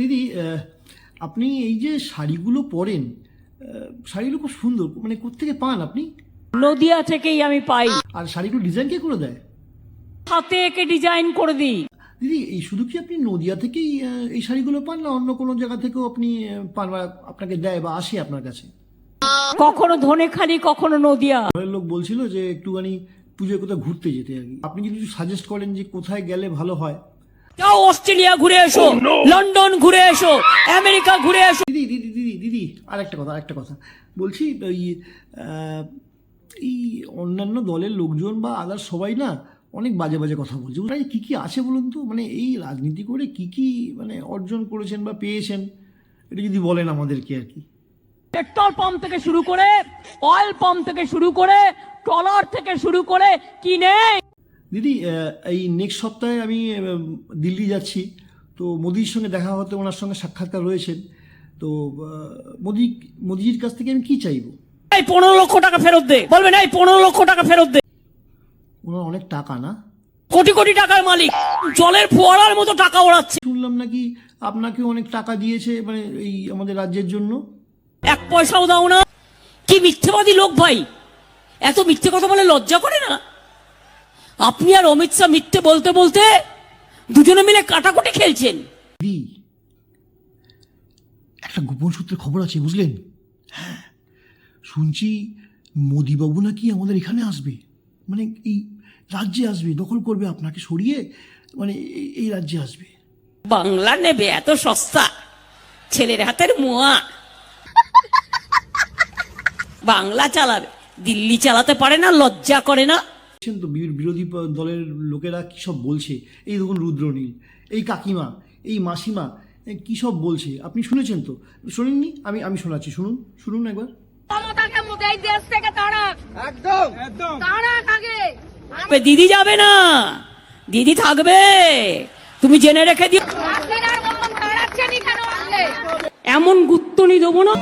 দিদি, আপনি এই যে শাড়িগুলো পরেন, শাড়িগুলো খুব সুন্দর, মানে কোত্থেকে পান আপনি? নদিয়া থেকেই আমি পাই। আর শাড়িগুলো ডিজাইন কে করে দেয়? হাতে এঁকে ডিজাইন করে দিই। দিদি, এই শুধু কি আপনি নদিয়া থেকেই এই শাড়িগুলো পান, না অন্য কোনো জায়গা থেকেও আপনি পান, বা আপনাকে দেয় বা আসে আপনার কাছে? কখনো ধনেখালি, কখনো নদিয়া। ঘরের লোক বলছিল যে একটুখানি পুজোয় কোথাও ঘুরতে যেতে আর কি। আপনি যদি কিছু সাজেস্ট করেন যে কোথায় গেলে ভালো হয়? যাও অস্ট্রেলিয়া ঘুরে এসো, লন্ডন ঘুরে এসো, আমেরিকা ঘুরে এসো। দিদি দিদি দিদি দিদি আরেকটা কথা বলছি, ওই এই অন্যান্য দলের লোকজন বা আদার সবাই না অনেক বাজে বাজে কথা বলছে। ওরা কি কি আছে বলুন তো, মানে এই রাজনীতি করে কি কি মানে অর্জন করেছেন বা পেয়েছেন, এটা যদি বলেন আমাদেরকে আর কি। পেট্রোল পাম্প থেকে শুরু করে, অয়েল পাম্প থেকে শুরু করে, ট্রলার থেকে শুরু করে কি নেই। দিদি, এই নেক্সট সপ্তাহে আমি দিল্লি যাচ্ছি, তো মোদির সঙ্গে দেখা হতে, ওনার সঙ্গে সাক্ষাৎকার রয়েছেন। তো মোদিজির কাছ থেকে আমি কি চাইবো? এই 15 লক্ষ টাকা ফেরত দে, বলবেন এই 15 লক্ষ টাকা ফেরত দে। ওনার অনেক টাকা না? কোটি কোটি টাকার মালিক, জলের ফোয়ারার মতো টাকা ওড়াচ্ছে। শুনলাম নাকি আপনাকে অনেক টাকা দিয়েছে, মানে এই আমাদের রাজ্যের জন্য। 1 পয়সাও দাও না। কি মিথ্যেবাদী লোক ভাই, এত মিথ্যে কথা বলে লজ্জা করে না? আপনি আর অমিত শাহ মিথ্যে বলতে বলতে দুজনে মিলে কাটাকুটি খেলছেন। দিদি, একটা গোপন সূত্রে খবর আছে বুঝলেন? হ্যাঁ, শুনছি মোদিবাবু নাকি আমাদের এখানে আসবে, মানে এই রাজ্যে আসবে, দখল করবে আপনাকে সরিয়ে, মানে এই রাজ্যে আসবে। বাংলা নেবে এত সস্তা, ছেলের হাতের মোয়া। বাংলা চালাবে, দিল্লি চালাতে পারে না, লজ্জা করে না। তো বিরোধী দলের লোকেরা কী সব বলছে, এই দেখুন রুদ্রনীল, এই কাকিমা, এই মাসিমা কী সব বলছে, আপনি শুনেছেন তো? শোনেননি? আমি শোনাচ্ছি, শুনুন একবার। ক্ষমতাকে মুদেই দেশ থেকে তাড়াক, একদম তাড়াক আগে। দিদি যাবে না, দিদি থাকবে, তুমি জেনে রেখে দিও। হাসিনার মতন তাড়াচ্ছেনই কেন আসলে? এমন গুত্তনি দেবো না।